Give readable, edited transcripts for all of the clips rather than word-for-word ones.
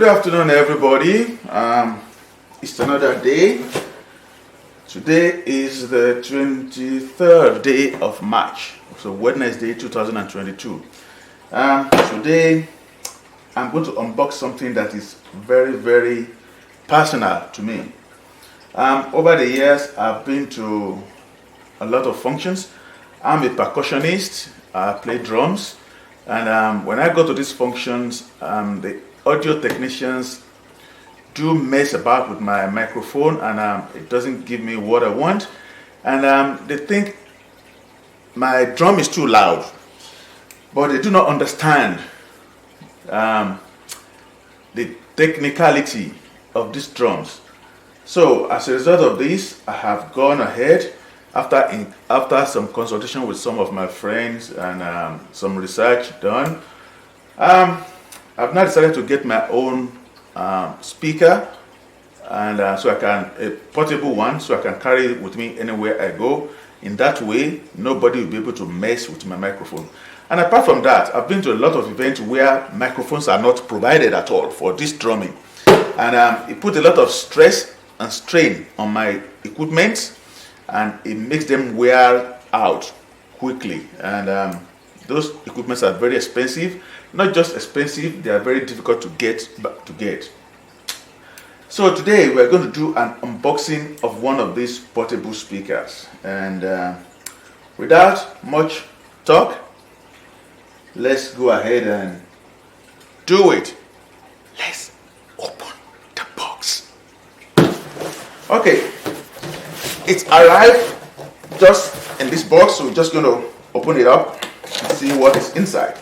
Good afternoon, everybody. It's another day. Today is the 23rd day of March, so Wednesday 2022. Today I'm going to unbox something that is very, very personal to me. Over the years, I've been to a lot of functions. I'm a percussionist. I play drums, and when I go to these functions, the audio technicians do mess about with my microphone, and it doesn't give me what I want, and they think my drum is too loud, but they do not understand the technicality of these drums. So as a result of this, I have gone ahead after some consultation with some of my friends and some research done. I've now decided to get my own speaker, and so I can, a portable one, so I can carry it with me anywhere I go. In that way, nobody will be able to mess with my microphone. And apart from that, I've been to a lot of events where microphones are not provided at all for this drumming, and it put a lot of stress and strain on my equipment, and it makes them wear out quickly. And those equipments are very expensive. Not just expensive, they are very difficult to get. So today we're going to do an unboxing of one of these portable speakers, and without much talk, let's go ahead and do it. Let's open the box. Okay, it's arrived just in this box, so we're just going to open it up and see what is inside.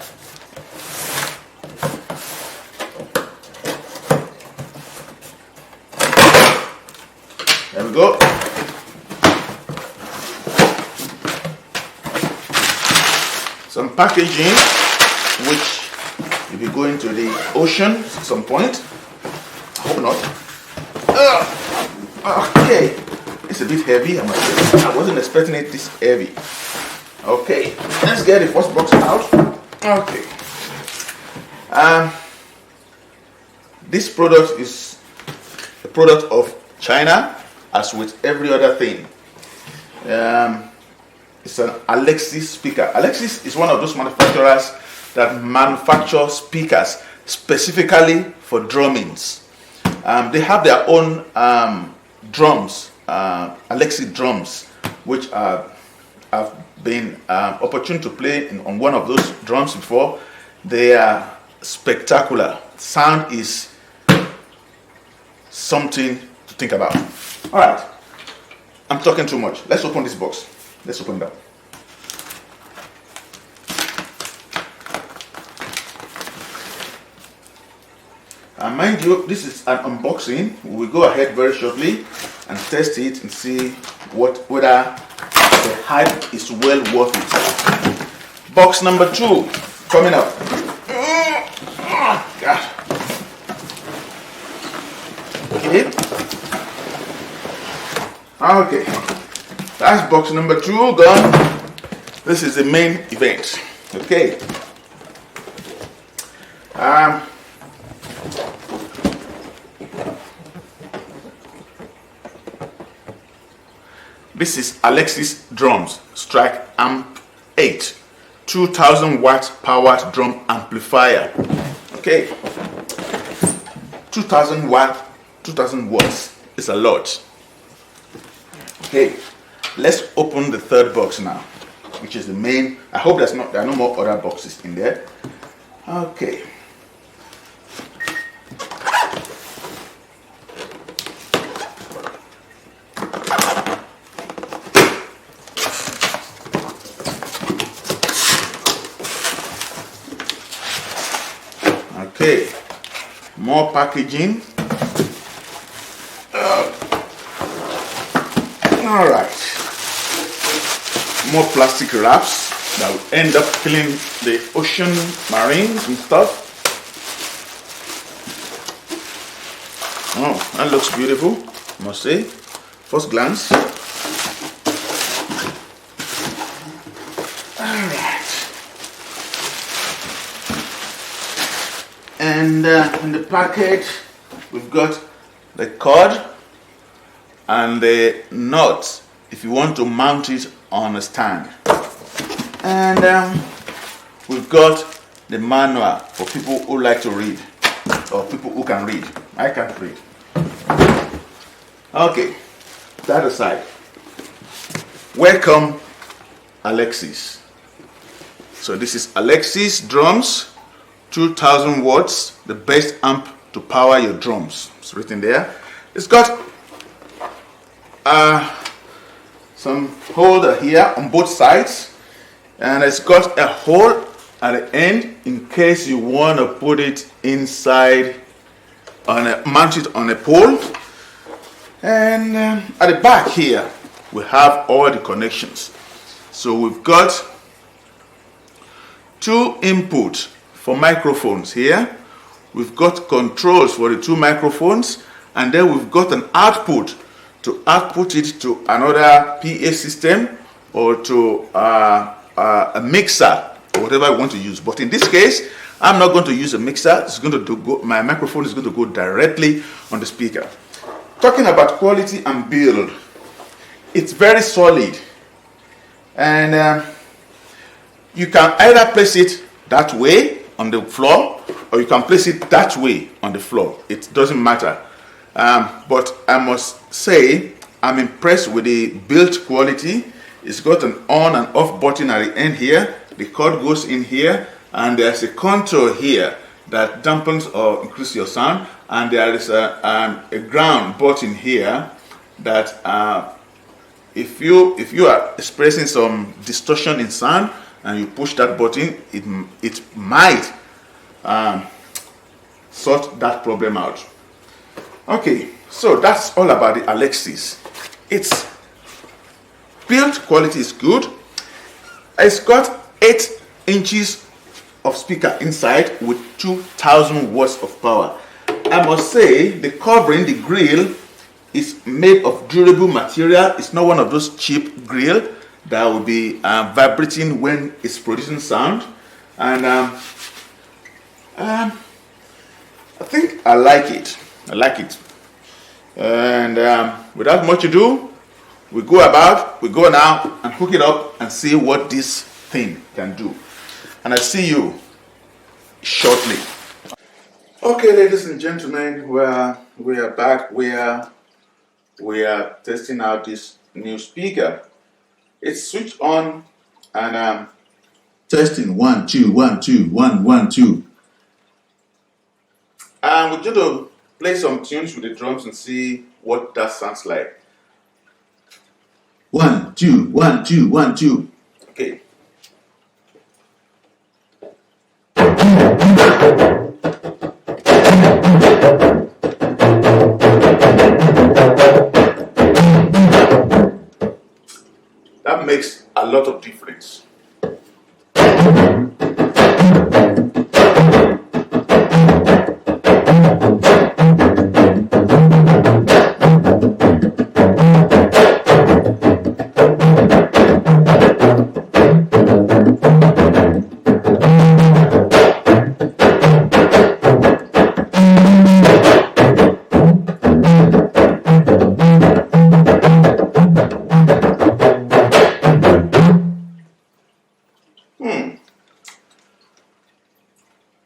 There we go. Some packaging, which if you go into the ocean at some point, I hope not. Okay, it's a bit heavy. I wasn't expecting it this heavy. Okay, let's get the first box out. Okay. This product is a product of China, as with every other thing. It's an Alesis speaker. Alesis is one of those manufacturers that manufacture speakers specifically for drummings. They have their own drums, Alesis drums, which I've been opportune to play on one of those drums before. They are spectacular. Sound is something to think about. All right, I'm talking too much. Let's open this box. Let's open it up. Mind you, this is an unboxing. We will go ahead very shortly and test it and see whether the hype is well worth it. Box number 2 coming up. God. Okay, that's box number 2 gone. This is the main event. Okay. This is Alesis Drums Strike Amp 8 2000 watt powered drum amplifier. Okay, 2000 watts is a lot. Okay, let's open the third box now, which is the main. I hope there are no more other boxes in there. Okay. Okay, more packaging. All right, more plastic wraps that will end up killing the ocean marines and stuff. Oh, that looks beautiful, I must say. First glance. All right. And in the package, we've got the cord and the nut if you want to mount it on a stand. And we've got the manual for people who like to read, or people who can read. I can't read. Okay, that aside. Welcome, Alesis. So this is Alesis Drums, 2000 watts, the best amp to power your drums. It's written there. It's got some holder here on both sides, and it's got a hole at the end in case you want to put it inside, mount it on a pole. And at the back here, we have all the connections. So we've got 2 inputs for microphones here. We've got controls for the 2 microphones, and then we've got an output to output it to another PA system or to a mixer or whatever I want to use. But in this case, I'm not going to use a mixer. It's going to go, my microphone is going to go directly on the speaker. Talking about quality and build, it's very solid, and you can either place it that way on the floor, or you can place it that way on the floor. It doesn't matter. But I must say, I'm impressed with the build quality. It's got an on and off button at the end here. The cord goes in here, and there's a contour here that dampens or increases your sound. And there is a ground button here that if you are expressing some distortion in sound and you push that button, it might sort that problem out. Okay, so that's all about the Alesis. Its build quality is good. It's got 8 inches of speaker inside with 2000 watts of power. I must say the covering, the grill, is made of durable material. It's not one of those cheap grill that will be vibrating when it's producing sound. And I think I like it. And without much ado, we go now and hook it up and see what this thing can do. And I'll see you shortly. Okay, ladies and gentlemen, we are back. We are testing out this new speaker. It's switched on, and testing 1 2 1 2 1 1 2. And we're going to play some tunes with the drums and see what that sounds like. 1 2 1 2 1 2. Okay. That makes a lot of difference.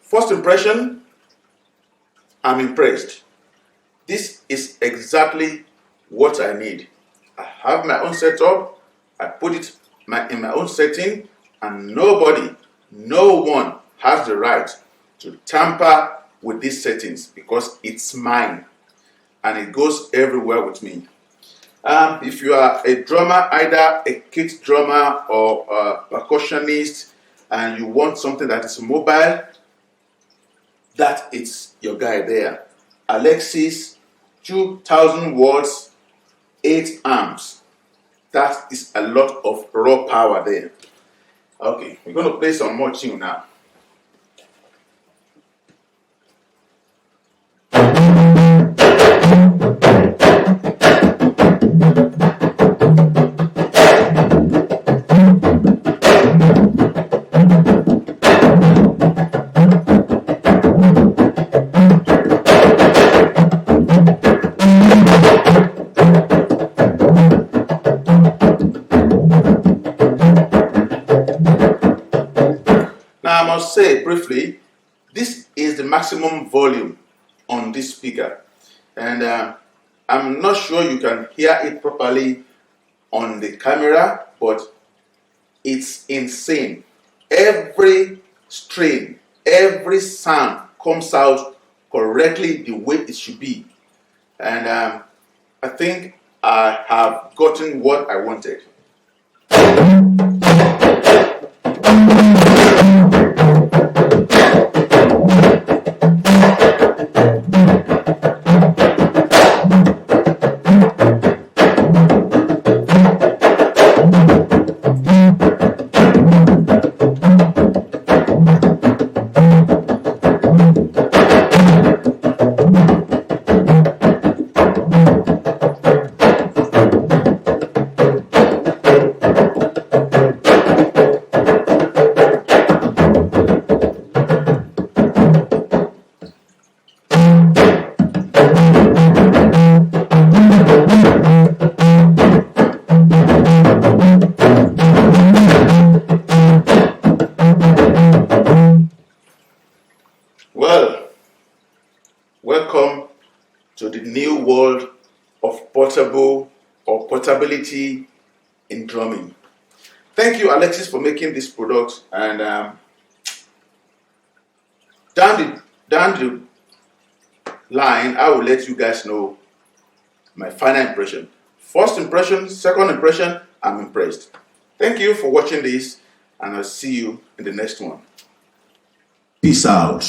First impression, I'm impressed. This is exactly what I need. I have my own setup, I put it in my own setting, and no one has the right to tamper with these settings because it's mine and it goes everywhere with me. If you are a drummer, either a kit drummer or a percussionist, and you want something that is mobile, that is your guy there. Alesis, 2000 watts, 8 amps. That is a lot of raw power there. Okay, we're going to play some more tune now. say briefly, this is the maximum volume on this speaker, and I'm not sure you can hear it properly on the camera, but it's insane. Every strain, every sound comes out correctly the way it should be, and I think I have gotten what I wanted. Well, welcome to the new world of portability in drumming. Thank you, Alesis, for making this product. And down the line, I will let you guys know my final impression. First impression, second impression, I'm impressed. Thank you for watching this, and I'll see you in the next one. Peace out.